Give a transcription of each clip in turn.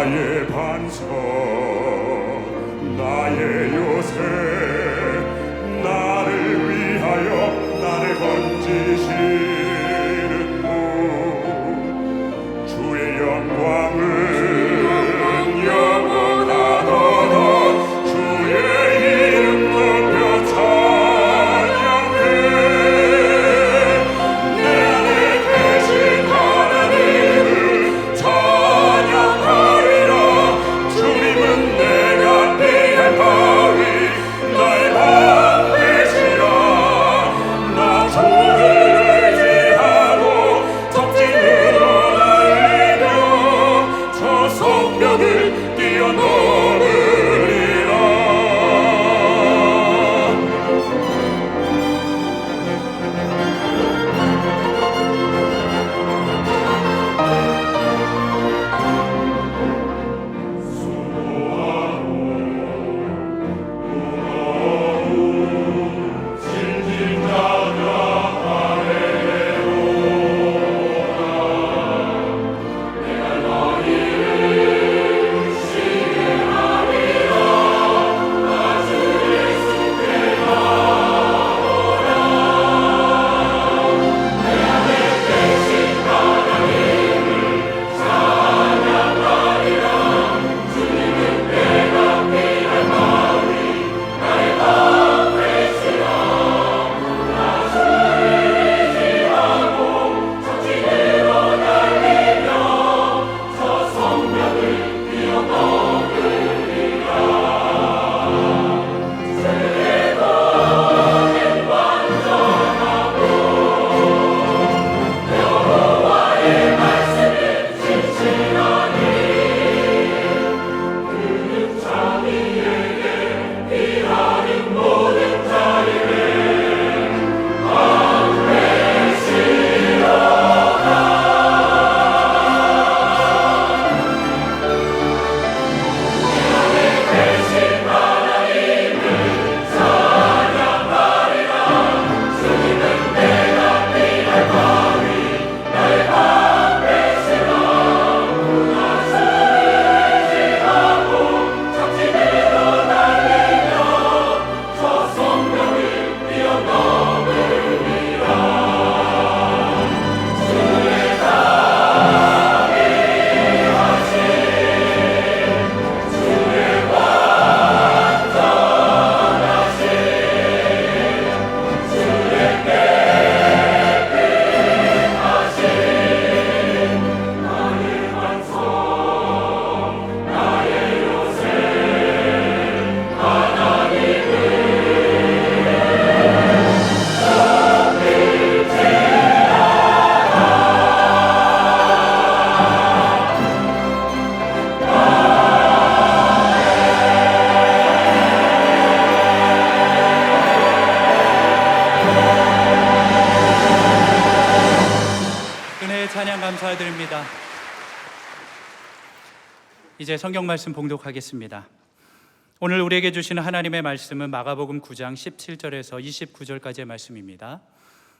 나의 반석, 나의 요새, 나를 위하여 나를 건지시는 분, 주의 영광을 영원하도록 주의 이름 높여 찬양해. 내 안에 계신 하나님을 찬양하리라. 주님은 내가 피할 바위, 나의 방패시라. 나 주를 의지하고 적진으로 달리며 저 성벽을 뛰어넘으리라. 찬양 감사드립니다. 이제 성경 말씀 봉독하겠습니다. 오늘 우리에게 주시는 하나님의 말씀은 마가복음 9장 17절에서 29절까지의 말씀입니다.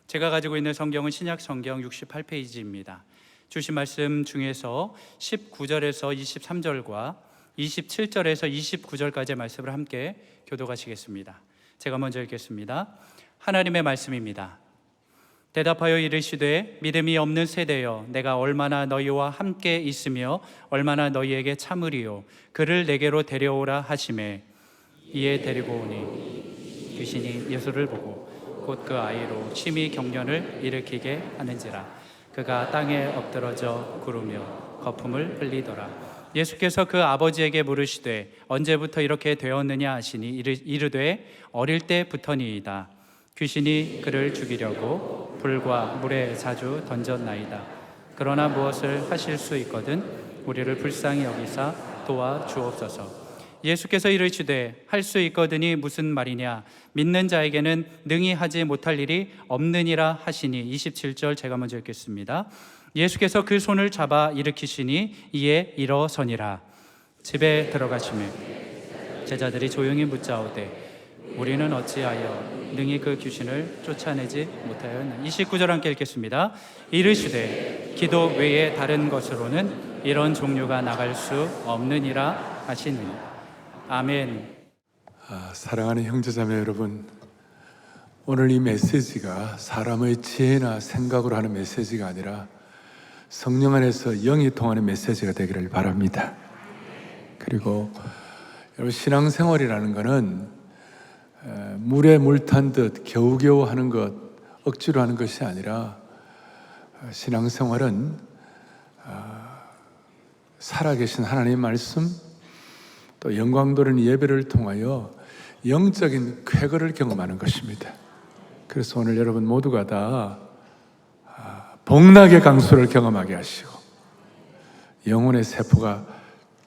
제가 가지고 있는 성경은 신약 성경 68페이지입니다. 주신 말씀 중에서 19절에서 23절과 27절에서 29절까지의 말씀을 함께 교독하시겠습니다. 제가 먼저 읽겠습니다. 하나님의 말씀입니다. 대답하여 이르시되 믿음이 없는 세대여, 내가 얼마나 너희와 함께 있으며 얼마나 너희에게 참으리요. 그를 내게로 데려오라 하시매 이에 데리고 오니 귀신이 예수를 보고 곧 그 아이로 심히 경련을 일으키게 하는지라. 그가 땅에 엎드러져 구르며 거품을 흘리더라. 예수께서 그 아버지에게 물으시되 언제부터 이렇게 되었느냐 하시니 이르되 어릴 때부터니이다. 귀신이 그를 죽이려고 불과 물에 자주 던졌나이다. 그러나 무엇을 하실 수 있거든 우리를 불쌍히 여기사 도와주옵소서. 예수께서 이르시되 할 수 있거든이 무슨 말이냐, 믿는 자에게는 능히 하지 못할 일이 없느니라 하시니. 27절 제가 먼저 읽겠습니다. 예수께서 그 손을 잡아 일으키시니 이에 일어서니라. 집에 들어가시매 제자들이 조용히 묻자오되 우리는 어찌하여 능히 그 귀신을 쫓아내지 못하였나. 29절 함께 읽겠습니다. 이르시되 기도 외에 다른 것으로는 이런 종류가 나갈 수 없느니라 하시니. 아멘. 사랑하는 형제자매 여러분, 오늘 이 메시지가 사람의 지혜나 생각으로 하는 메시지가 아니라 성령 안에서 영이 통하는 메시지가 되기를 바랍니다. 그리고 여러분, 신앙생활이라는 것은 물에 물 탄 듯 겨우겨우 하는 것, 억지로 하는 것이 아니라 신앙생활은 살아계신 하나님의 말씀, 또 영광 돌리는 예배를 통하여 영적인 쾌거를 경험하는 것입니다. 그래서 오늘 여러분 모두가 다 복락의 강수를 경험하게 하시고 영혼의 세포가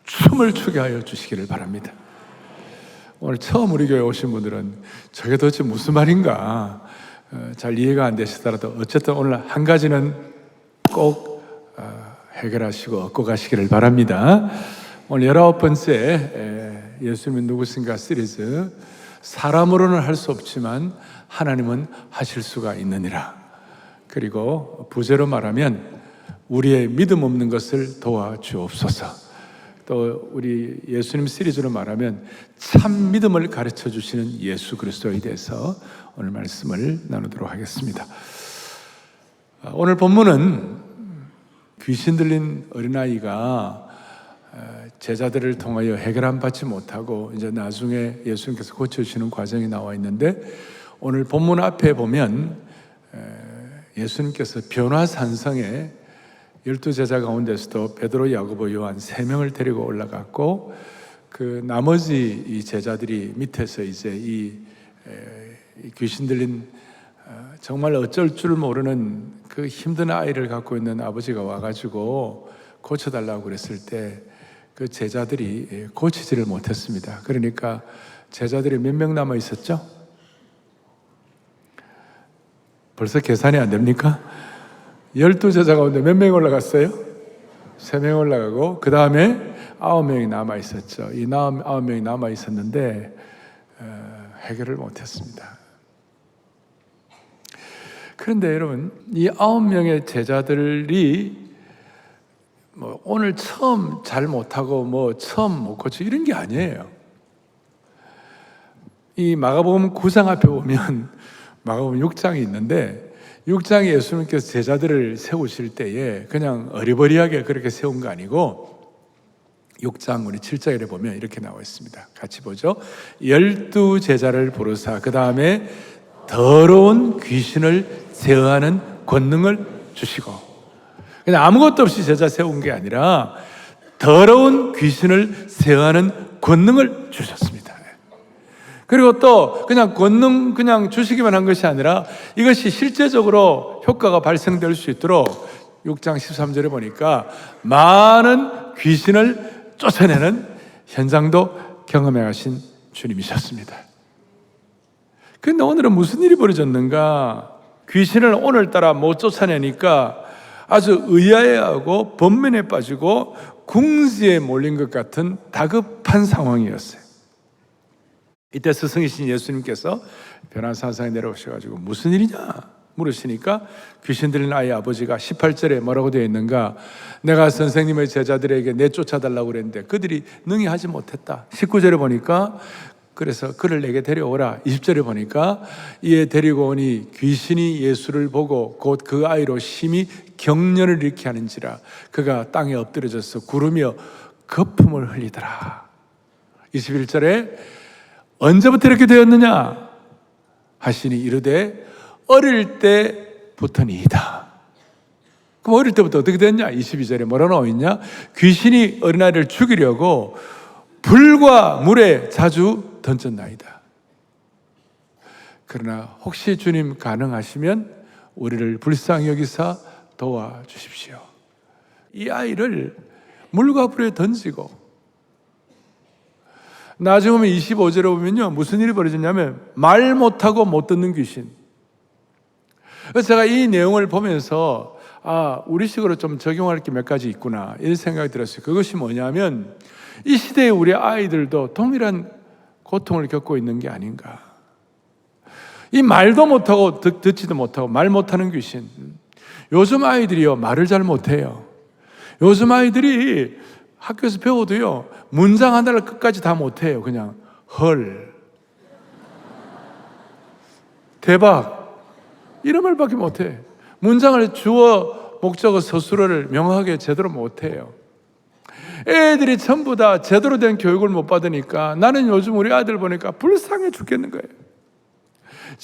춤을 추게 하여 주시기를 바랍니다. 오늘 처음 우리 교회 오신 분들은 저게 도대체 무슨 말인가 잘 이해가 안 되시더라도 어쨌든 오늘 한 가지는 꼭 해결하시고 얻고 가시기를 바랍니다. 오늘 19번째 예수님은 누구신가 시리즈, 사람으로는 할 수 없지만 하나님은 하실 수가 있느니라. 그리고 부제로 말하면 우리의 믿음 없는 것을 도와주옵소서. 또 우리 예수님 시리즈로 말하면 참 믿음을 가르쳐 주시는 예수 그리스도에 대해서 오늘 말씀을 나누도록 하겠습니다. 오늘 본문은 귀신 들린 어린아이가 제자들을 통하여 해결함 받지 못하고 이제 나중에 예수님께서 고쳐주시는 과정이 나와 있는데, 오늘 본문 앞에 보면 예수님께서 변화산성에 12제자 가운데서도 베드로, 야고보, 요한 3명을 데리고 올라갔고, 그 나머지 이 제자들이 밑에서 이제 이 귀신 들린 정말 어쩔 줄 모르는 그 힘든 아이를 갖고 있는 아버지가 와가지고 고쳐달라고 그랬을 때 그 제자들이 고치지를 못했습니다. 그러니까 제자들이 몇 명 남아 있었죠? 벌써 계산이 안 됩니까? 12제자 가운데 몇 명이 올라갔어요? 3명 올라가고 그 다음에 9명이 남아 있었죠. 이 9명이 남아 있었는데 해결을 못했습니다. 그런데 여러분, 이 9명의 제자들이 뭐 오늘 처음 잘 못하고 처음 못 고쳐 이런 게 아니에요. 이 마가복음 9장 앞에 보면 마가복음 6장이 있는데, 6장에 예수님께서 제자들을 세우실 때에 그냥 어리버리하게 그렇게 세운 거 아니고 6장 우리 7절에 보면 이렇게 나와 있습니다. 같이 보죠. 12제자를 부르사 그 다음에 더러운 귀신을 제어하는 권능을 주시고, 그냥 아무것도 없이 제자 세운 게 아니라 더러운 귀신을 제어하는 권능을 주셨습니다. 그리고 또 그냥 권능 그냥 주시기만 한 것이 아니라 이것이 실제적으로 효과가 발생될 수 있도록 6장 13절에 보니까 많은 귀신을 쫓아내는 현장도 경험해 가신 주님이셨습니다. 그런데 오늘은 무슨 일이 벌어졌는가? 귀신을 오늘따라 못 쫓아내니까 아주 의아해하고 번민에 빠지고 궁지에 몰린 것 같은 다급한 상황이었어요. 이때 스승이신 예수님께서 변화산상에 내려오셔가지고 무슨 일이냐 물으시니까 귀신 들린 아이 아버지가 18절에 뭐라고 되어 있는가? 내가 선생님의 제자들에게 내쫓아달라고 그랬는데 그들이 능히 하지 못했다. 19절에 보니까 그래서 그를 내게 데려오라. 20절에 보니까 이에 데리고 오니 귀신이 예수를 보고 곧 그 아이로 심히 경련을 일으키게 하는지라 그가 땅에 엎드려져서 구르며 거품을 흘리더라. 21절에 언제부터 이렇게 되었느냐 하시니 이르되 어릴 때부터니이다. 그럼 어릴 때부터 어떻게 됐냐? 22절에 뭐라 나와 있냐? 귀신이 어린아이를 죽이려고 불과 물에 자주 던졌나이다. 그러나 혹시 주님 가능하시면 우리를 불쌍히 여기사 도와주십시오. 이 아이를 물과 불에 던지고 나중에 보면 25절에 보면요 무슨 일이 벌어졌냐면 말 못하고 못 듣는 귀신. 그래서 제가 이 내용을 보면서 우리식으로 좀 적용할 게 몇 가지 있구나 이런 생각이 들었어요. 그것이 뭐냐면 이 시대에 우리 아이들도 동일한 고통을 겪고 있는 게 아닌가. 이 말도 못하고 듣지도 못하고 말 못하는 귀신. 요즘 아이들이요, 말을 잘 못해요. 요즘 아이들이 학교에서 배워도요, 문장 하나를 끝까지 다 못해요. 그냥 헐, 대박, 이런 말밖에 못해. 문장을 주어, 목적어, 서술어를 명확하게 제대로 못해요. 애들이 전부 다 제대로 된 교육을 못 받으니까 나는 요즘 우리 아들 보니까 불쌍해 죽겠는 거예요.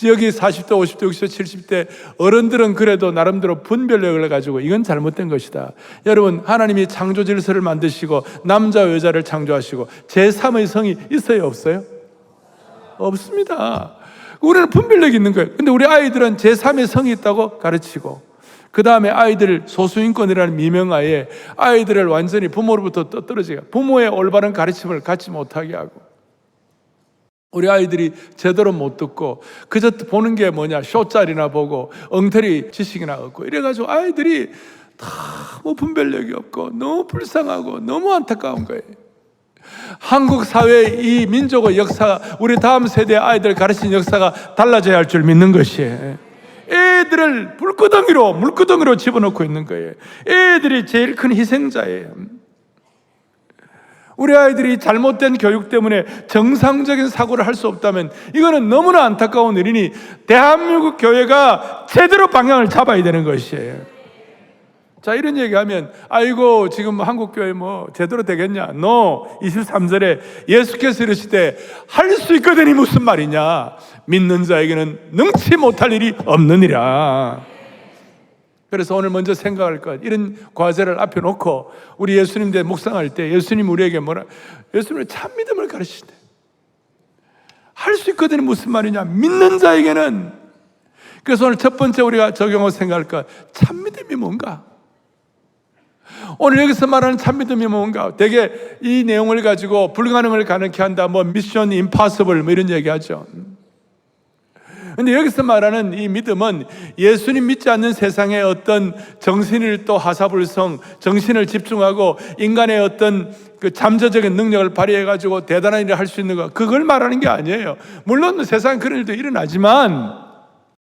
여기 40대, 50대, 60대, 70대 어른들은 그래도 나름대로 분별력을 가지고 이건 잘못된 것이다. 여러분, 하나님이 창조 질서를 만드시고 남자와 여자를 창조하시고 제3의 성이 있어요, 없어요? 없습니다. 우리는 분별력이 있는 거예요. 근데 우리 아이들은 제3의 성이 있다고 가르치고, 그 다음에 아이들 소수인권이라는 미명하에 아이들을 완전히 부모로부터 떨어지게, 부모의 올바른 가르침을 갖지 못하게 하고, 우리 아이들이 제대로 못 듣고 그저 보는 게 뭐냐, 쇼짤이나 보고 엉터리 지식이나 얻고, 이래가지고 아이들이 너무 분별력이 없고 너무 불쌍하고 너무 안타까운 거예요. 한국 사회의 이 민족의 역사, 우리 다음 세대 아이들 가르친 역사가 달라져야 할 줄 믿는 것이에요. 애들을 물구덩이로 집어넣고 있는 거예요. 애들이 제일 큰 희생자예요. 우리 아이들이 잘못된 교육 때문에 정상적인 사고를 할 수 없다면 이거는 너무나 안타까운 일이니 대한민국 교회가 제대로 방향을 잡아야 되는 것이에요. 자, 이런 얘기하면 아이고 지금 한국교회 뭐 제대로 되겠냐? No. 23절에 예수께서 이르시되 할 수 있거든이 무슨 말이냐? 믿는 자에게는 능치 못할 일이 없느니라. 그래서 오늘 먼저 생각할 것, 이런 과제를 앞에 놓고 우리 예수님 대 묵상할 때 예수님 우리에게 예수님은 참 믿음을 가르치시대. 할 수 있거든이 무슨 말이냐? 믿는 자에게는. 그래서 오늘 첫 번째 우리가 적용하고 생각할 것, 참 믿음이 뭔가? 오늘 여기서 말하는 참 믿음이 뭔가? 되게 이 내용을 가지고 불가능을 가능케 한다, 뭐 미션 임파서블 뭐 이런 얘기하죠. 근데 여기서 말하는 이 믿음은 예수님 믿지 않는 세상의 어떤 정신을 또 하사불성, 정신을 집중하고 인간의 어떤 그 잠재적인 능력을 발휘해가지고 대단한 일을 할 수 있는 것, 그걸 말하는 게 아니에요. 물론 세상에 그런 일도 일어나지만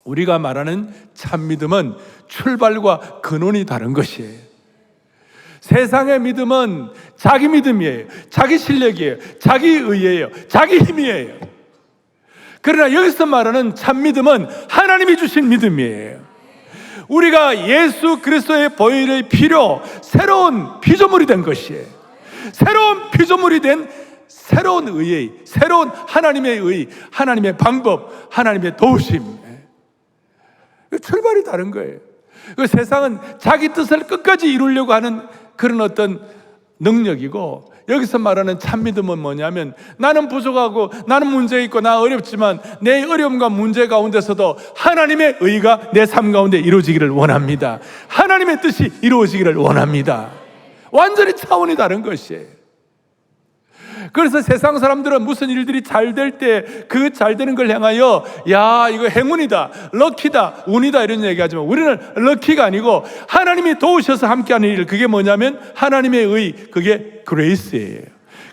우리가 말하는 참 믿음은 출발과 근원이 다른 것이에요. 세상의 믿음은 자기 믿음이에요. 자기 실력이에요. 자기 의예요. 자기 힘이에요. 그러나 여기서 말하는 참 믿음은 하나님이 주신 믿음이에요. 우리가 예수 그리스도의 보혈의 피로 새로운 피조물이 된 것이에요. 새로운 피조물이 된 새로운 의의, 새로운 하나님의 의, 하나님의 방법, 하나님의 도우심. 출발이 다른 거예요. 그 세상은 자기 뜻을 끝까지 이루려고 하는 그런 어떤 능력이고, 여기서 말하는 참 믿음은 뭐냐면 나는 부족하고 나는 문제 있고 나 어렵지만 내 어려움과 문제 가운데서도 하나님의 의가 내 삶 가운데 이루어지기를 원합니다. 하나님의 뜻이 이루어지기를 원합니다. 완전히 차원이 다른 것이에요. 그래서 세상 사람들은 무슨 일들이 잘 될 때 그 잘 되는 걸 향하여 야 이거 행운이다, 럭키다, 운이다 이런 얘기하지만 우리는 럭키가 아니고 하나님이 도우셔서 함께하는 일, 그게 뭐냐면 하나님의 의, 그게 그레이스예요.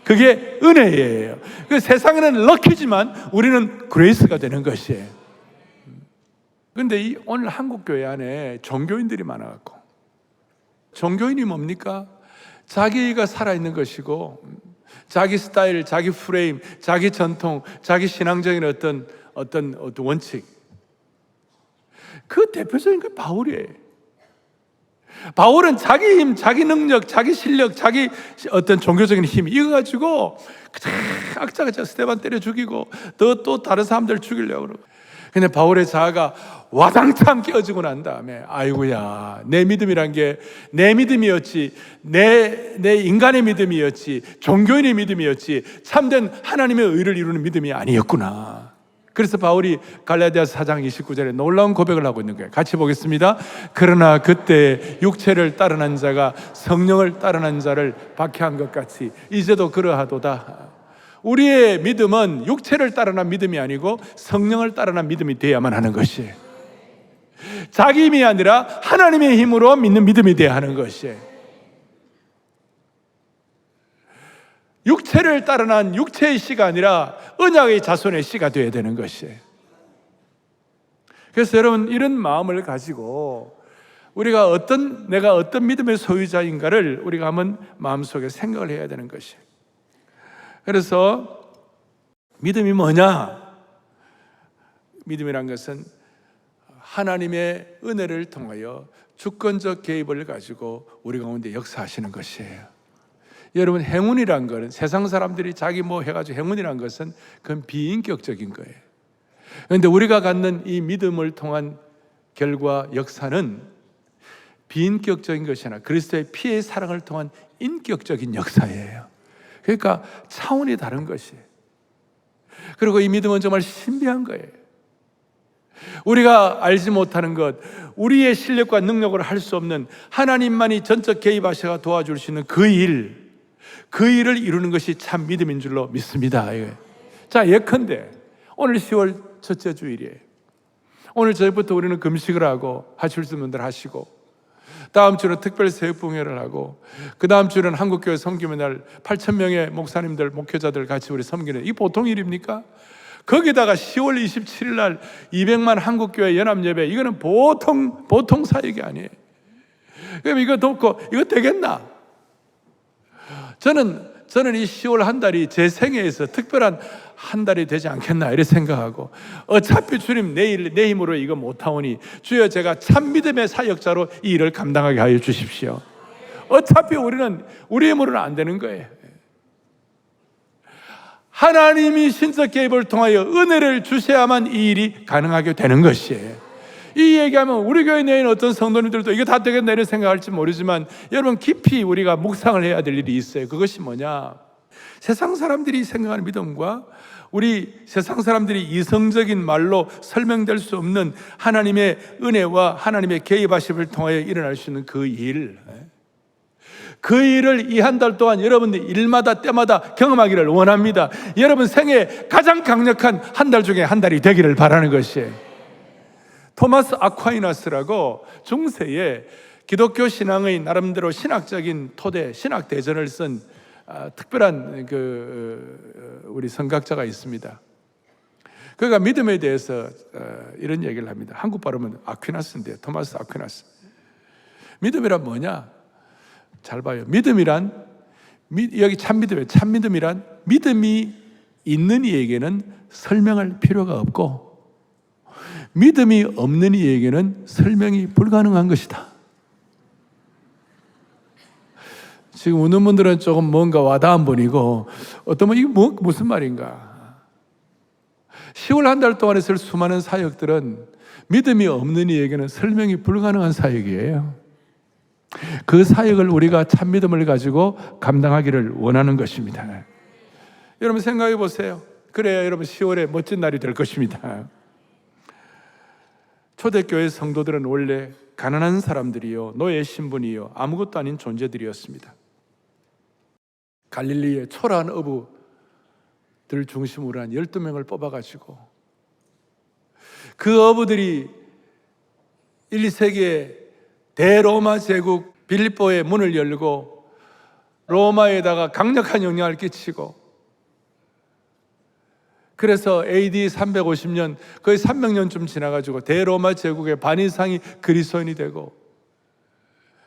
그게 은혜예요. 그 세상에는 럭키지만 우리는 그레이스가 되는 것이에요. 그런데 오늘 한국 교회 안에 종교인들이 많아갖고, 종교인이 뭡니까? 자기가 살아있는 것이고 자기 스타일, 자기 프레임, 자기 전통, 자기 신앙적인 어떤 원칙, 그 대표적인 게 바울이에요. 바울은 자기 힘, 자기 능력, 자기 실력, 자기 어떤 종교적인 힘 이거 가지고 악자같이 스데반 때려 죽이고 또 다른 사람들 죽이려고 그러고. 근데 바울의 자아가 와장창 깨어지고 난 다음에 아이고야, 내 믿음이란 게 내 믿음이었지, 내 인간의 믿음이었지, 종교인의 믿음이었지, 참된 하나님의 의를 이루는 믿음이 아니었구나. 그래서 바울이 갈라디아서 4장 29절에 놀라운 고백을 하고 있는 거예요. 같이 보겠습니다. 그러나 그때 육체를 따르는 자가 성령을 따르는 자를 박해한 것 같이 이제도 그러하도다. 우리의 믿음은 육체를 따르는 믿음이 아니고 성령을 따르는 믿음이 되어야만 하는 것이에요. 자기 힘이 아니라 하나님의 힘으로 믿는 믿음이 되어야 하는 것이에요. 육체를 따르는 육체의 씨가 아니라 언약의 자손의 씨가 되어야 되는 것이에요. 그래서 여러분, 이런 마음을 가지고 우리가 내가 어떤 믿음의 소유자인가를 우리가 한번 마음속에 생각을 해야 되는 것이에요. 그래서 믿음이 뭐냐? 믿음이란 것은 하나님의 은혜를 통하여 주권적 개입을 가지고 우리 가운데 역사하시는 것이에요. 여러분, 행운이란 것은, 세상 사람들이 자기 해가지고 행운이란 것은 그건 비인격적인 거예요. 그런데 우리가 갖는 이 믿음을 통한 결과 역사는 비인격적인 것이 아니라 그리스도의 피의 사랑을 통한 인격적인 역사예요. 그러니까 차원이 다른 것이에요. 그리고 이 믿음은 정말 신비한 거예요. 우리가 알지 못하는 것, 우리의 실력과 능력으로 할 수 없는 하나님만이 전적 개입하셔서 도와줄 수 있는 그 일을 이루는 것이 참 믿음인 줄로 믿습니다. 자, 예컨대 오늘 10월 첫째 주일이에요. 오늘 저녁부터 우리는 금식을 하고 하실 수 있는 분들 하시고, 다음 주는 특별 새벽봉회를 하고, 그 다음 주는 한국교회 섬김의 날 8,000명의 목사님들, 목회자들 같이 우리 섬기는, 이 보통 일입니까? 거기다가 10월 27일 날 200만 한국교회 연합예배, 이거는 보통 사역이 아니에요. 그럼 이거 돕고 이거 되겠나? 저는 이 10월 한 달이 제 생애에서 특별한 한 달이 되지 않겠나 이렇게 생각하고, 어차피 주님 내 힘으로 이거 못하오니 주여 제가 참 믿음의 사역자로 이 일을 감당하게 하여 주십시오. 어차피 우리는 우리 힘으로는 안 되는 거예요. 하나님이 신적 개입을 통하여 은혜를 주셔야만 이 일이 가능하게 되는 것이에요. 이 얘기하면 우리 교회 내에 있는 어떤 성도님들도 이게 다 되겠나 이런 생각할지 모르지만, 여러분 깊이 우리가 묵상을 해야 될 일이 있어요. 그것이 뭐냐? 세상 사람들이 생각하는 믿음과 우리 세상 사람들이 이성적인 말로 설명될 수 없는 하나님의 은혜와 하나님의 개입하심을 통하여 일어날 수 있는 그 일을 이 한 달 동안 여러분들 일마다 때마다 경험하기를 원합니다. 여러분 생애 가장 강력한 한 달 중에 한 달이 되기를 바라는 것이에요. 토마스 아퀴나스라고 중세에 기독교 신앙의 나름대로 신학적인 토대, 신학 대전을 쓴 특별한 우리 선각자가 있습니다. 그가 믿음에 대해서 이런 얘기를 합니다. 한국 발음은 아퀴나스인데, 토마스 아퀴나스. 믿음이란 뭐냐? 잘 봐요. 믿음이란, 여기 참믿음이에요. 참믿음이란 믿음이 있는 이에게는 설명할 필요가 없고, 믿음이 없는 이에게는 설명이 불가능한 것이다. 지금 웃는 분들은 조금 뭔가 와닿은 분이고, 어떤 분은 이게 무슨 말인가? 10월 한 달 동안에 쓸 수많은 사역들은 믿음이 없는 이에게는 설명이 불가능한 사역이에요. 그 사역을 우리가 참 믿음을 가지고 감당하기를 원하는 것입니다. 여러분 생각해 보세요. 그래야 여러분 10월에 멋진 날이 될 것입니다. 초대교회 성도들은 원래 가난한 사람들이요, 노예 신분이요, 아무것도 아닌 존재들이었습니다. 갈릴리의 초라한 어부들 중심으로 한 12명을 뽑아가지고 그 어부들이 1, 2세기에 대로마 제국 빌립보의 문을 열고 로마에다가 강력한 영향을 끼치고, 그래서 AD 350년, 거의 300년쯤 지나가지고 대로마 제국의 반 이상이 그리스도인이 되고,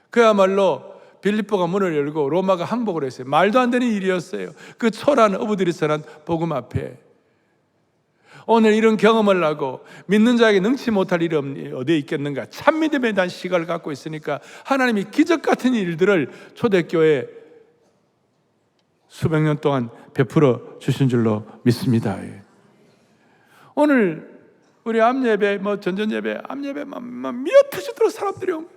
그야말로 빌립보가 문을 열고 로마가 항복을 했어요. 말도 안 되는 일이었어요. 그 초라한 어부들이 전한 복음 앞에 오늘 이런 경험을 하고 믿는 자에게 능치 못할 일이 어디에 있겠는가? 참 믿음에 대한 시각을 갖고 있으니까 하나님이 기적 같은 일들을 초대교회에 수백 년 동안 베풀어 주신 줄로 믿습니다. 오늘 우리 암예배, 전전예배, 암예배 미어터지도록 사람들이 옵니다.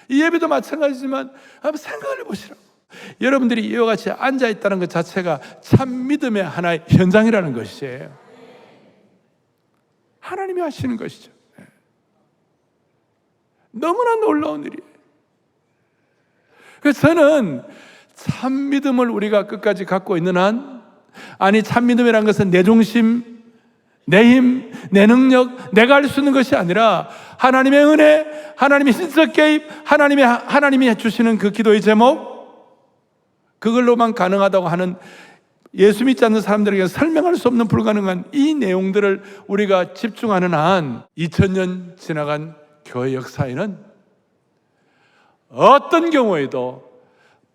이 예배도 마찬가지지만 한번 생각을 해보시라고. 여러분들이 이와 같이 앉아있다는 것 자체가 참 믿음의 하나의 현장이라는 것이에요. 하나님이 하시는 것이죠. 너무나 놀라운 일이에요. 그래서 저는 참 믿음을 우리가 끝까지 갖고 있는 한, 아니 참 믿음이라는 것은 내 중심, 내 힘, 내 능력, 내가 할 수 있는 것이 아니라 하나님의 은혜, 하나님의 신적 개입, 하나님이 해주시는 그 기도의 제목, 그걸로만 가능하다고 하는 예수 믿지 않는 사람들에게 설명할 수 없는 불가능한 이 내용들을 우리가 집중하는 한 2000년 지나간 교회 역사에는 어떤 경우에도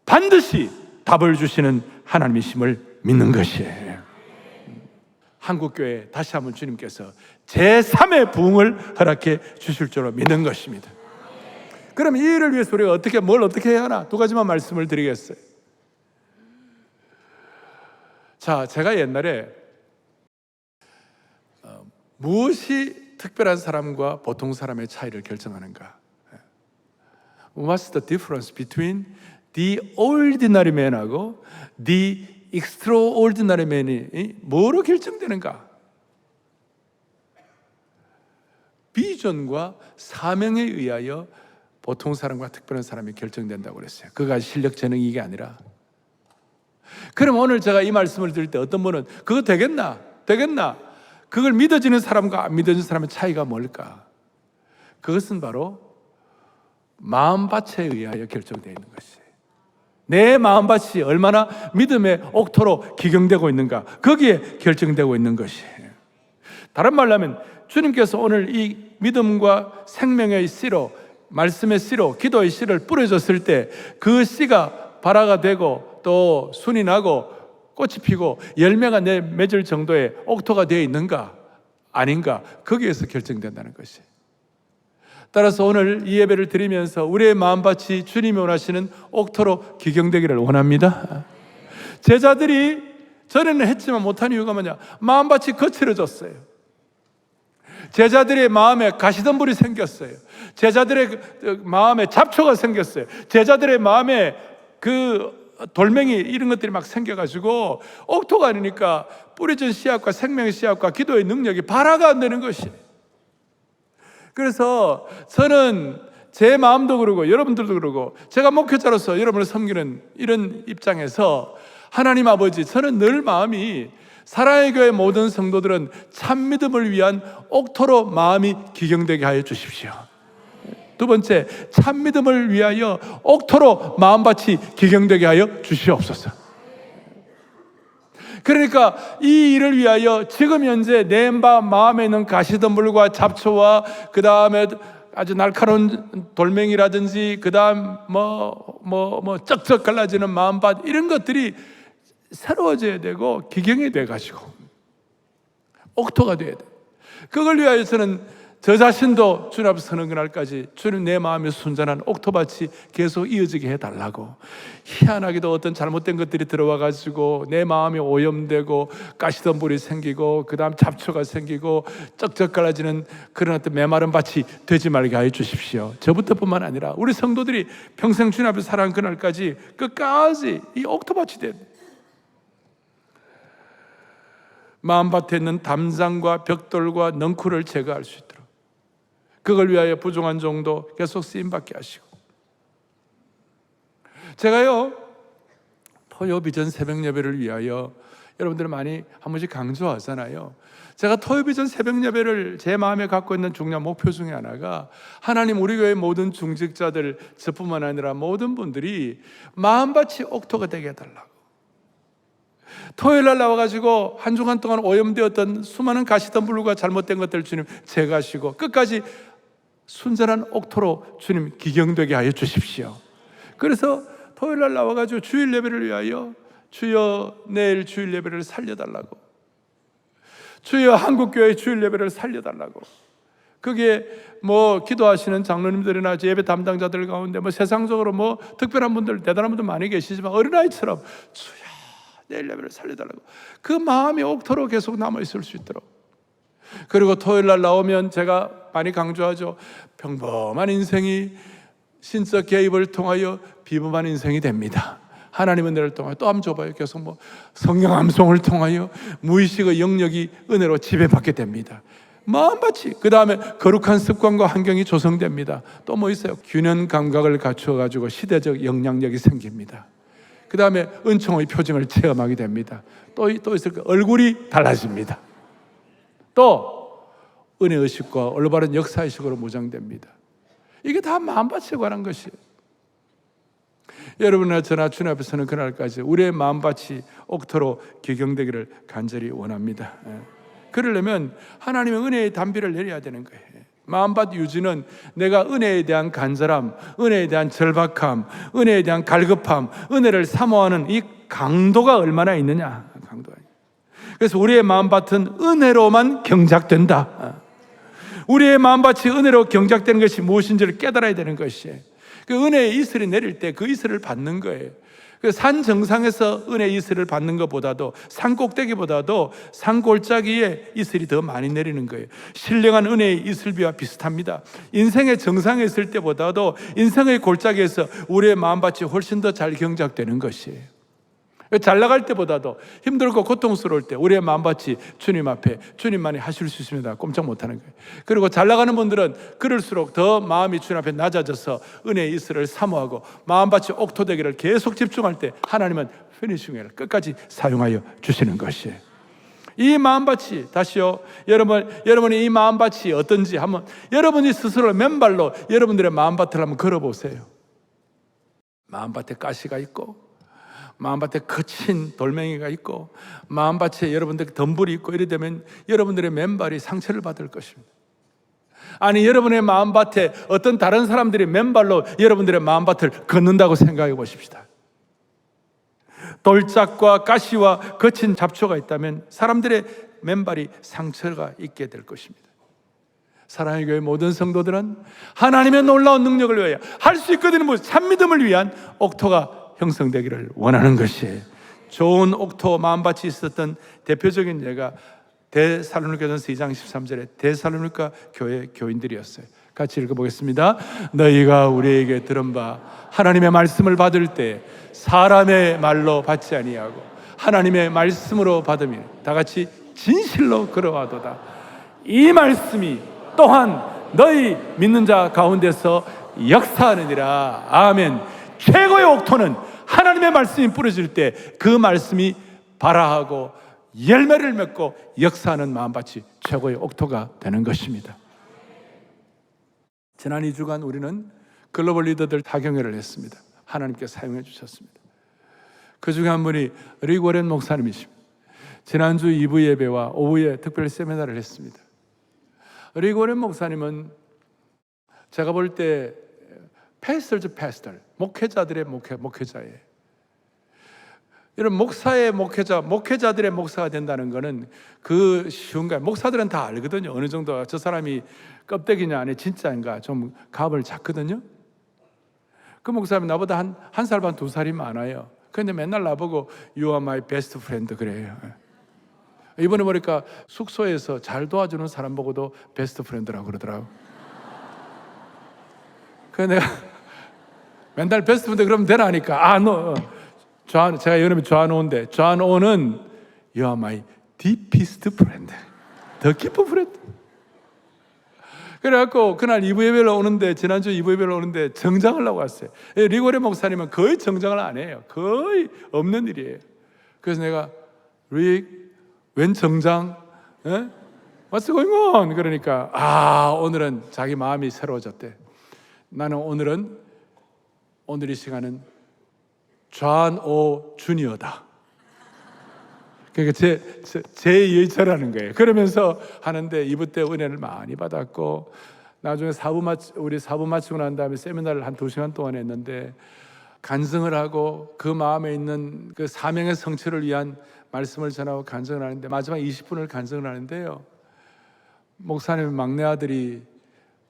반드시 답을 주시는 하나님이심을 믿는 것이에요. 한국교회 다시 한번 주님께서 제3의 부흥을 허락해 주실 줄로 믿는 것입니다. 그럼 이 일을 위해서 우리가 뭘 어떻게 해야 하나? 두 가지만 말씀을 드리겠어요. 자, 제가 옛날에 무엇이 특별한 사람과 보통 사람의 차이를 결정하는가? What's the difference between the ordinary man하고 the extraordinary man이 뭐로 결정되는가? 비전과 사명에 의하여 보통 사람과 특별한 사람이 결정된다고 그랬어요. 그가 실력 재능이 이게 아니라. 그럼 오늘 제가 이 말씀을 드릴 때 어떤 분은 그거 되겠나? 그걸 믿어지는 사람과 안 믿어지는 사람의 차이가 뭘까? 그것은 바로 마음밭에 의하여 결정되어 있는 것이에요. 내 마음밭이 얼마나 믿음의 옥토로 기경되고 있는가, 거기에 결정되고 있는 것이에요. 다른 말로 하면 주님께서 오늘 이 믿음과 생명의 씨로, 말씀의 씨로, 기도의 씨를 뿌려줬을 때 그 씨가 발화가 되고 또 순이 나고 꽃이 피고 열매가 맺을 정도의 옥토가 되어 있는가 아닌가, 거기에서 결정된다는 것이에요. 따라서 오늘 이 예배를 드리면서 우리의 마음밭이 주님이 원하시는 옥토로 기경되기를 원합니다. 제자들이 전에는 했지만 못한 이유가 뭐냐? 마음밭이 거칠어졌어요. 제자들의 마음에 가시덤불이 생겼어요. 제자들의 마음에 잡초가 생겼어요. 제자들의 마음에 그 돌멩이 이런 것들이 막 생겨가지고 옥토가 아니니까 뿌려진 씨앗과 생명의 씨앗과 기도의 능력이 발화가 안 되는 것이에요. 그래서 저는 제 마음도 그러고 여러분들도 그러고 제가 목회자로서 여러분을 섬기는 이런 입장에서 하나님 아버지, 저는 늘 마음이 사랑의 교회 모든 성도들은 참 믿음을 위한 옥토로 마음이 기경되게 하여 주십시오. 두 번째, 참 믿음을 위하여 옥토로 마음밭이 기경되게 하여 주시옵소서. 그러니까 이 일을 위하여 지금 현재 내 마음에 있는 가시덤불과 잡초와 그 다음에 아주 날카로운 돌멩이라든지 그 다음 쩍쩍 갈라지는 마음밭, 이런 것들이 새로워져야 되고 기경이 돼가지고 옥토가 돼야 돼. 그걸 위하여 저는 저 자신도 주님 앞에 서는 그날까지 주님 내 마음에 순전한 옥토밭이 계속 이어지게 해달라고. 희한하게도 어떤 잘못된 것들이 들어와가지고 내 마음이 오염되고 가시덤불이 생기고 그 다음 잡초가 생기고 쩍쩍 갈라지는 그런 어떤 메마른 밭이 되지 말게 하여 주십시오. 저부터뿐만 아니라 우리 성도들이 평생 주님 앞에 살아간 그날까지 끝까지 이 옥토밭이 돼. 마음밭에 있는 담장과 벽돌과 넝쿨을 제거할 수 있도록 그걸 위하여 부족한 정도 계속 쓰임받게 하시고. 제가요 토요 비전 새벽 예배를 위하여 여러분들이 많이 한 번씩 강조하잖아요. 제가 토요 비전 새벽 예배를 제 마음에 갖고 있는 중요한 목표 중에 하나가 하나님 우리 교회 모든 중직자들 저뿐만 아니라 모든 분들이 마음밭이 옥토가 되게 해달라고. 토요일 날 나와가지고 한 주간 동안 오염되었던 수많은 가시덤불과 잘못된 것들 주님 제거하시고 끝까지 순전한 옥토로 주님 기경되게 하여 주십시오. 그래서 토요일 날 나와가지고 주일 예배를 위하여 주여 내일 주일 예배를 살려달라고, 주여 한국교회 주일 예배를 살려달라고. 그게 기도하시는 장로님들이나 예배 담당자들 가운데 세상적으로 특별한 분들, 대단한 분들 많이 계시지만 어린아이처럼 주여 내일 예배를 살려달라고 그 마음이 옥토로 계속 남아있을 수 있도록. 그리고 토요일 날 나오면 제가 많이 강조하죠. 평범한 인생이 신적 개입을 통하여 비범한 인생이 됩니다. 하나님 은혜를 통하여 또 한번 줘봐요. 계속 성령 암송을 통하여 무의식의 영역이 은혜로 지배받게 됩니다. 마음밭이, 그 다음에 거룩한 습관과 환경이 조성됩니다. 또 있어요? 균형 감각을 갖추어가지고 시대적 영향력이 생깁니다. 그 다음에 은총의 표징을 체험하게 됩니다. 또 있을 거 얼굴이 달라집니다. 또 은혜의식과 올바른 역사의식으로 무장됩니다. 이게 다 마음밭에 관한 것이에요. 여러분이나 저나 주님 앞에 서는 그날까지 우리의 마음밭이 옥토로 기경되기를 간절히 원합니다. 그러려면 하나님의 은혜의 단비를 내려야 되는 거예요. 마음밭 유지는 내가 은혜에 대한 간절함, 은혜에 대한 절박함, 은혜에 대한 갈급함, 은혜를 사모하는 이 강도가 얼마나 있느냐. 강도가. 그래서 우리의 마음밭은 은혜로만 경작된다. 우리의 마음밭이 은혜로 경작되는 것이 무엇인지를 깨달아야 되는 것이에요. 그 은혜의 이슬이 내릴 때 그 이슬을 받는 거예요. 그 산 정상에서 은혜의 이슬을 받는 것보다도 산 꼭대기보다도 산 골짜기에 이슬이 더 많이 내리는 거예요. 신령한 은혜의 이슬비와 비슷합니다. 인생의 정상에 있을 때보다도 인생의 골짜기에서 우리의 마음밭이 훨씬 더 잘 경작되는 것이에요. 잘 나갈 때보다도 힘들고 고통스러울 때 우리의 마음밭이 주님 앞에 주님만이 하실 수 있습니다. 꼼짝 못하는 거예요. 그리고 잘 나가는 분들은 그럴수록 더 마음이 주님 앞에 낮아져서 은혜의 이슬을 사모하고 마음밭이 옥토되기를 계속 집중할 때 하나님은 피니싱을 끝까지 사용하여 주시는 것이에요. 이 마음밭이, 다시요, 여러분이 이 마음밭이 어떤지 한번 여러분이 스스로 맨발로 여러분들의 마음밭을 한번 걸어보세요. 마음밭에 가시가 있고 마음밭에 거친 돌멩이가 있고 마음밭에 여러분들 덤불이 있고 이래 되면 여러분들의 맨발이 상처를 받을 것입니다. 아니, 여러분의 마음밭에 어떤 다른 사람들이 맨발로 여러분들의 마음밭을 걷는다고 생각해 보십시다. 돌짝과 가시와 거친 잡초가 있다면 사람들의 맨발이 상처가 있게 될 것입니다. 사랑의 교회 모든 성도들은 하나님의 놀라운 능력을 위하여 할 수 있거든요. 참믿음을 위한 옥토가 형성되기를 원하는 것이에요. 좋은 옥토 마음밭이 있었던 대표적인 예가 데살로니가전서 2장 13절에 데살로니가 교회 교인들이었어요. 같이 읽어보겠습니다. 너희가 우리에게 들은 바 하나님의 말씀을 받을 때 사람의 말로 받지 아니하고 하나님의 말씀으로 받으며 다 같이 진실로 걸어와도다. 이 말씀이 또한 너희 믿는 자 가운데서 역사하느니라. 아멘. 최고의 옥토는 하나님의 말씀이 뿌려질 때 그 말씀이 발화하고 열매를 맺고 역사하는 마음밭이 최고의 옥토가 되는 것입니다. 지난 2주간 우리는 글로벌 리더들 다경회를 했습니다. 하나님께 사용해 주셨습니다. 그 중에 한 분이 릭 워렌 목사님이십니다. 지난주 2부 예배와 오후에 특별 세미나를 했습니다. 릭 워렌 목사님은 제가 볼 때 패스터즈 패스터, 목회자들의 목회자예요. 이런 목사의 목회자, 목회자들의 목사가 된다는 것은 그 쉬운 거예요. 목사들은 다 알거든요. 어느 정도 저 사람이 껍데기냐 아니 진짜인가 좀 갑을 잡거든요. 그 목사님이 나보다 한 살 반, 2살이 많아요. 그런데 맨날 나보고 You are my best friend 그래요. 이번에 보니까 숙소에서 잘 도와주는 사람 보고도 베스트 프렌드라고 그러더라고. 그래서 내가 맨날 베스트 프렌드 그러면 되나 하니까 제가 여름에 존 오인데 존 오는 You are my deepest friend, 더 깊은 프렌드. 그래갖고 그날 2부 예배를 오는데 지난주 2부 예배를 오는데 정장을 하고 왔어요. 릭 워렌 목사님은 거의 정장을 안 해요. 거의 없는 일이에요. 그래서 내가 릭, 웬 정장? What's going on? 그러니까 오늘은 자기 마음이 새로워졌대. 나는 오늘 이 시간은 존 오 주니어다. 그러니까 제 예절하는 거예요. 그러면서 하는데 2부 때 은혜를 많이 받았고 나중에 우리 사부 마치고 난 다음에 세미나를 한 2시간 동안 했는데 간증을 하고 그 마음에 있는 그 사명의 성취를 위한 말씀을 전하고 간증을 하는데 마지막 20분을 간증을 하는데요. 목사님의 막내 아들이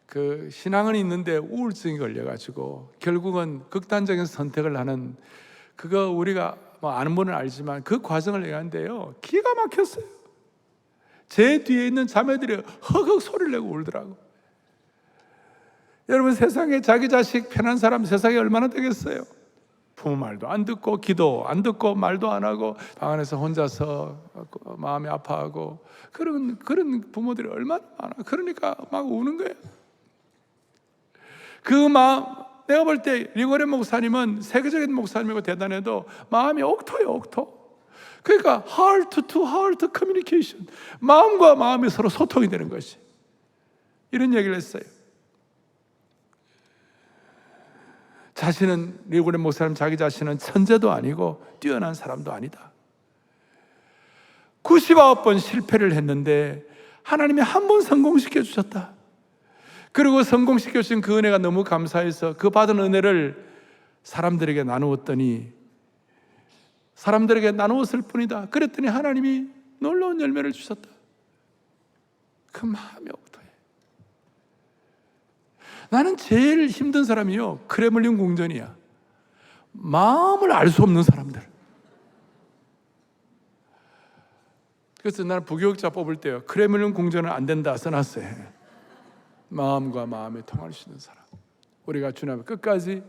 그 신앙은 있는데 우울증이 걸려가지고 결국은 극단적인 선택을 하는 그거 우리가 뭐 아는 분은 알지만 그 과정을 얘기하는데요. 기가 막혔어요. 제 뒤에 있는 자매들이 허걱 소리를 내고 울더라고. 여러분 세상에 자기 자식 편한 사람 세상에 얼마나 되겠어요? 부모 말도 안 듣고 기도 안 듣고 말도 안 하고 방 안에서 혼자서 마음이 아파하고 그런 부모들이 얼마나 많아. 그러니까 막 우는 거예요. 그 마음 내가 볼 때 릭 워렌 목사님은 세계적인 목사님이고 대단해도 마음이 옥토예요. 옥토. 그러니까 heart to heart communication, 마음과 마음이 서로 소통이 되는 것이 이런 얘기를 했어요. 자신은 리고렌 목사님 자기 자신은 천재도 아니고 뛰어난 사람도 아니다. 99번 실패를 했는데 하나님이 한 번 성공시켜 주셨다. 그리고 성공시켜 주신 그 은혜가 너무 감사해서 그 받은 은혜를 사람들에게 나누었더니 사람들에게 나누었을 뿐이다. 그랬더니 하나님이 놀라운 열매를 주셨다. 그 마음이 옥토해. 나는 제일 힘든 사람이요, 크레물린 궁전이야. 마음을 알 수 없는 사람들. 그래서 나는 부교육자 뽑을 때요, 크레물린 궁전은 안 된다 써놨어요. 마음과 마음에 통할 수 있는 사람. 우리가 주님 앞에 끝까지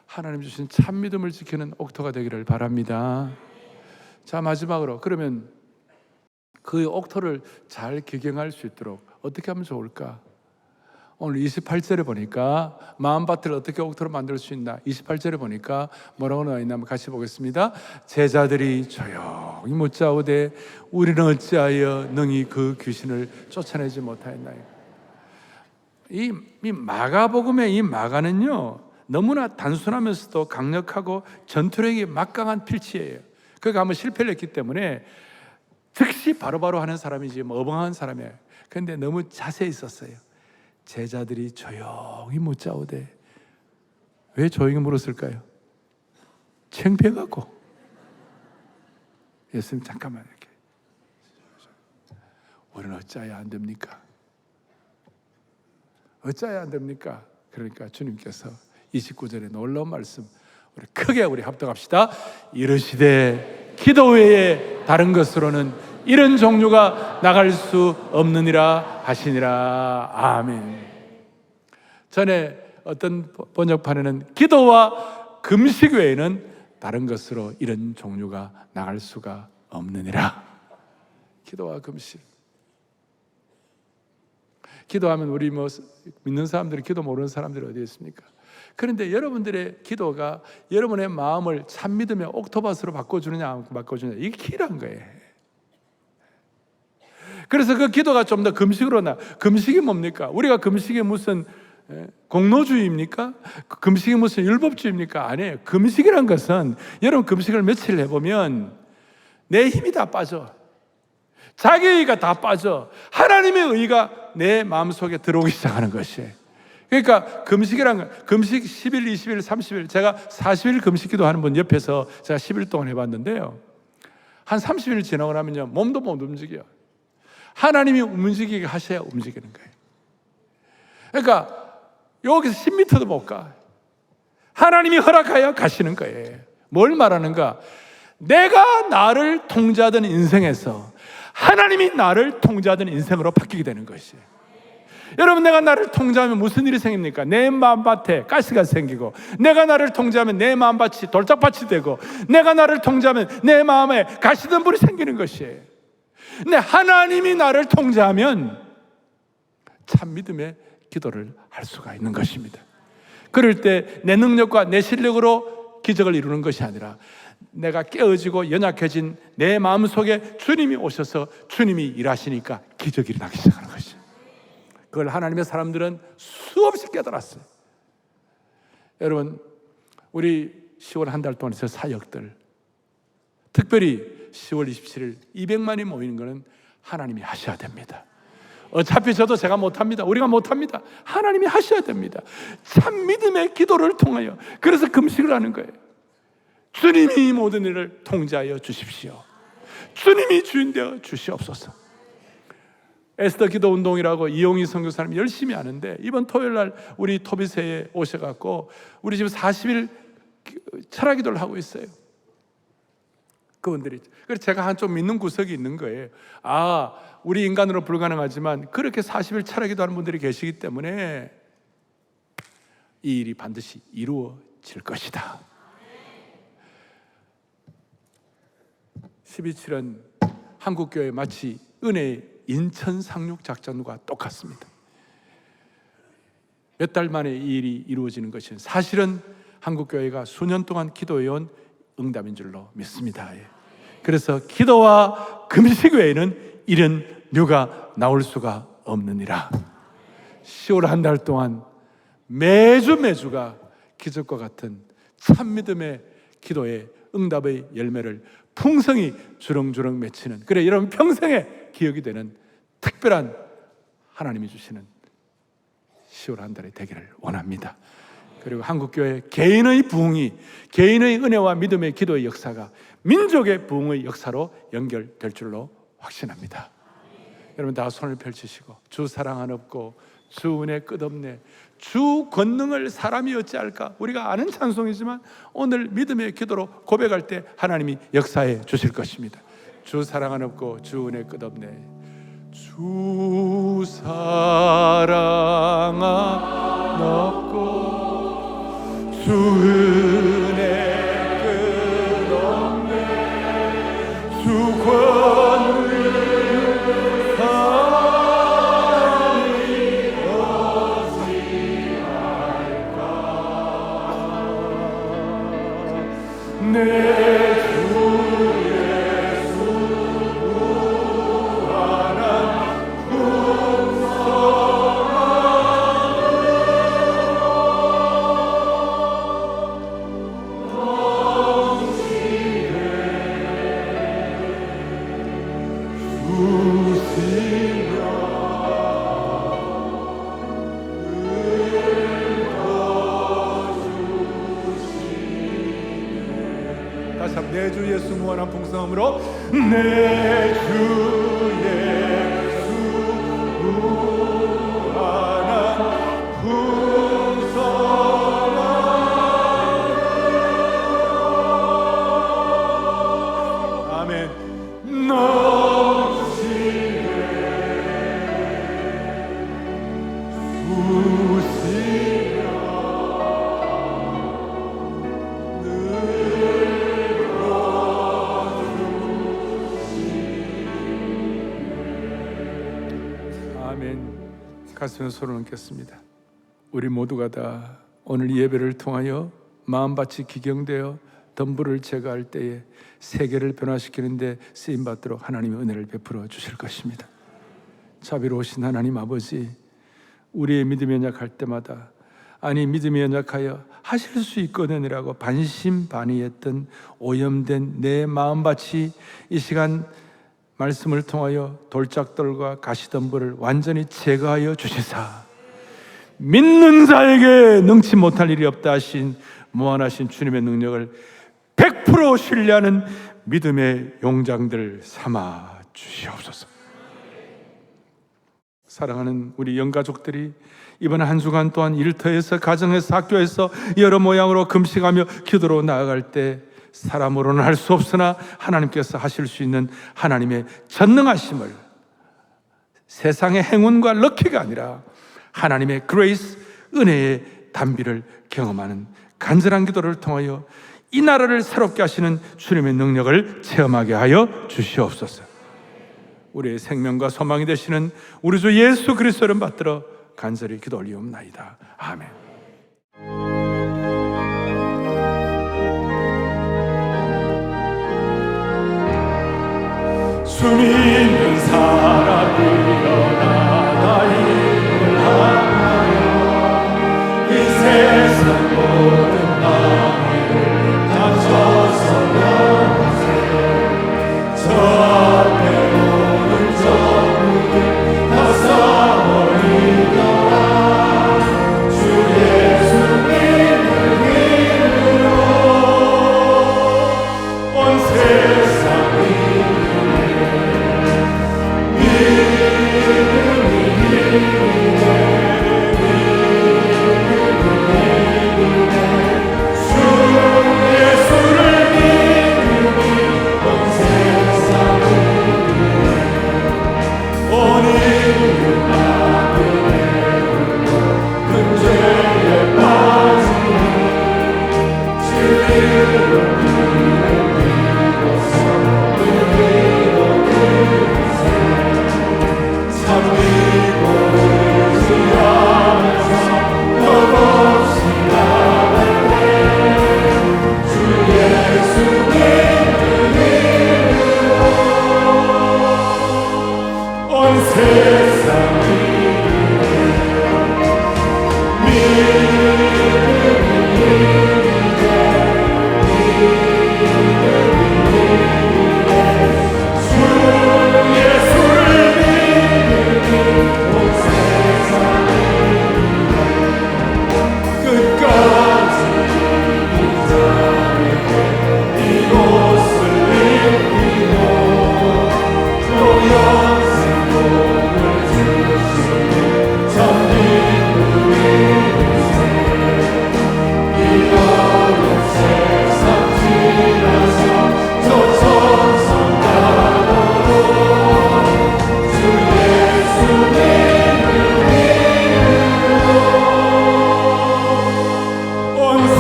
하나님 주신 참 믿음을 지키는 옥토가 되기를 바랍니다. 자, 마지막으로 그러면 그 옥토를 잘 기경할 수 있도록 어떻게 하면 좋을까? 오늘 28절에 보니까 마음밭을 어떻게 옥토로 만들 수 있나? 28절에 보니까 뭐라고 나와 있나 한번 같이 보겠습니다. 제자들이 조용히 묻자오되 우리는 어찌하여 능히 그 귀신을 쫓아내지 못하였나요? 이 마가복음의 이 마가는요, 너무나 단순하면서도 강력하고 전투력이 막강한 필치예요. 그가 한번 실패를 했기 때문에 즉시 바로바로 하는 사람이지 어벙한 사람이에요. 그런데 너무 자세히 썼어요. 제자들이 조용히 묻자오되. 왜 조용히 물었을까요? 창피해갖고. 예수님 잠깐만 이렇게. 우리는 어찌해야 안 됩니까? 어찌해야 안 됩니까? 그러니까 주님께서 29절에 놀라운 말씀, 우리 합독합시다. 이르시되 기도 외에 다른 것으로는 이런 종류가 나갈 수 없느니라 하시니라. 아멘. 전에 어떤 번역판에는 기도와 금식 외에는 다른 것으로 이런 종류가 나갈 수가 없느니라. 기도와 금식. 기도하면 우리 믿는 사람들이 기도 모르는 사람들이 어디 있습니까? 그런데 여러분들의 기도가 여러분의 마음을 참 믿음의 옥토밭으로 바꿔주느냐 안 바꿔주느냐, 이게 키란 거예요. 그래서 그 기도가 좀 더 금식으로 금식이 뭡니까? 우리가 금식이 무슨 공로주의입니까? 금식이 무슨 율법주의입니까? 아니에요. 금식이란 것은 여러분 금식을 며칠 해보면 내 힘이 다 빠져. 자기 의의가 다 빠져. 하나님의 의의가 내 마음속에 들어오기 시작하는 것이에요. 그러니까 금식이란 건, 금식 10일, 20일, 30일, 제가 40일 금식 기도하는 분 옆에서 제가 10일 동안 해봤는데요, 한 30일 지나고 나면요, 몸도 못 움직여요. 하나님이 움직이게 하셔야 움직이는 거예요. 그러니까 여기서 10m도 못 가. 하나님이 허락하여 가시는 거예요. 뭘 말하는가? 내가 나를 통제하던 인생에서 하나님이 나를 통제하던 인생으로 바뀌게 되는 것이에요. 여러분, 내가 나를 통제하면 무슨 일이 생깁니까? 내 마음밭에 가시가 생기고, 내가 나를 통제하면 내 마음밭이 돌짝밭이 되고, 내가 나를 통제하면 내 마음에 가시덤불이 생기는 것이에요. 근데 하나님이 나를 통제하면 참 믿음의 기도를 할 수가 있는 것입니다. 그럴 때 내 능력과 내 실력으로 기적을 이루는 것이 아니라 내가 깨어지고 연약해진 내 마음속에 주님이 오셔서 주님이 일하시니까 기적이 일어나기 시작하는 것이에요. 그걸 하나님의 사람들은 수없이 깨달았어요. 여러분, 우리 10월 한 달 동안 저 사역들, 특별히 10월 27일 200만이 모이는 것은 하나님이 하셔야 됩니다. 어차피 저도 제가 못합니다. 우리가 못합니다. 하나님이 하셔야 됩니다. 참 믿음의 기도를 통하여. 그래서 금식을 하는 거예요. 주님이 모든 일을 통제하여 주십시오. 주님이 주인 되어 주시옵소서. 에스더 기도 운동이라고 이용희 선교사님 열심히 하는데, 이번 토요일 날 우리 토비세에 오셔갖고 우리 지금 40일 철학 기도를 하고 있어요. 그분들이. 그래서 제가 한쪽 믿는 구석이 있는 거예요. 아, 우리 인간으로 불가능하지만 그렇게 40일 철학 기도하는 분들이 계시기 때문에 이 일이 반드시 이루어질 것이다. 12.7은 한국교회 마치 은혜의 인천 상륙 작전과 똑같습니다. 몇 달 만에 이 일이 이루어지는 것은 사실은 한국교회가 수년 동안 기도해온 응답인 줄로 믿습니다. 그래서 기도와 금식 외에는 이런 묘가 나올 수가 없느니라. 10월 한 달 동안 매주가 기적과 같은 참 믿음의 기도의 응답의 열매를 풍성히 주렁주렁 맺히는, 그래 여러분 평생에 기억이 되는 특별한 하나님이 주시는 10월 한 달이 되기를 원합니다. 그리고 한국교회 개인의 부흥이, 개인의 은혜와 믿음의 기도의 역사가 민족의 부흥의 역사로 연결될 줄로 확신합니다. 여러분 다 손을 펼치시고, 주 사랑 한 없고 주 은혜 끝없네, 주 권능을 사람이 어찌할까, 우리가 아는 찬송이지만 오늘 믿음의 기도로 고백할 때 하나님이 역사해 주실 것입니다. 주 사랑 한 없고 주 은혜 끝없네. 주 사랑 한 없고 주 은혜 끝없네. 주 권능 내 주 예수 무한한 내 주 예수 무한한 풍성함으로, 내 주 예수 무한한 풍성함. 아멘. 넘치네 부으시며 가슴에 손을 얹겠습니다. 우리 모두가 다 오늘 예배를 통하여 마음밭이 기경되어 덤불을 제거할 때에 세계를 변화시키는 데 쓰임받도록 하나님의 은혜를 베풀어 주실 것입니다. 자비로우신 하나님 아버지, 우리의 믿음이 연약할 때마다, 아니 믿음이 연약하여 하실 수 있거든이라고 반신반의했던 오염된 내 마음밭이 이 시간 말씀을 통하여 돌짝돌과 가시덤불을 완전히 제거하여 주시사 믿는 자에게 능치 못할 일이 없다 하신 무한하신 주님의 능력을 100% 신뢰하는 믿음의 용장들 삼아 주시옵소서. 사랑하는 우리 영가족들이 이번 한 주간 동안 일터에서, 가정에서, 학교에서 여러 모양으로 금식하며 기도로 나아갈 때 사람으로는 할 수 없으나 하나님께서 하실 수 있는 하나님의 전능하심을, 세상의 행운과 럭키가 아니라 하나님의 그레이스, 은혜의 단비를 경험하는 간절한 기도를 통하여 이 나라를 새롭게 하시는 주님의 능력을 체험하게 하여 주시옵소서. 우리의 생명과 소망이 되시는 우리 주 예수 그리스도를 받들어 간절히 기도 올리옵나이다. 아멘. 주 믿는 사람 일어나다 힘을 하나요. 이 세상 모든 방해를 다쳐서 영생, 저 앞에 오는 정국에 다 사버리더라. 주의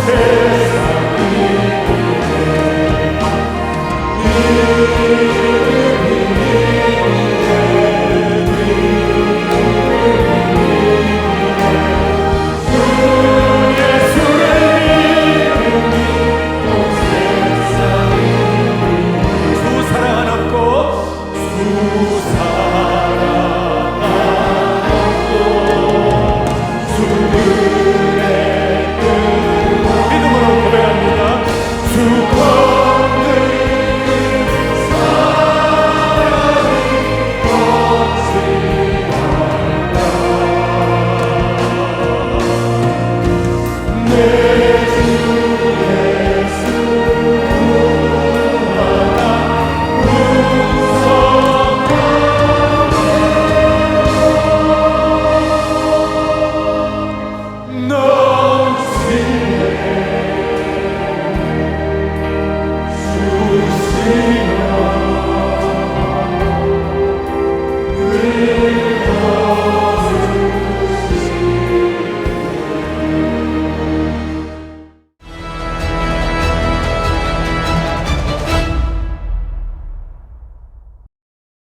세상 이기네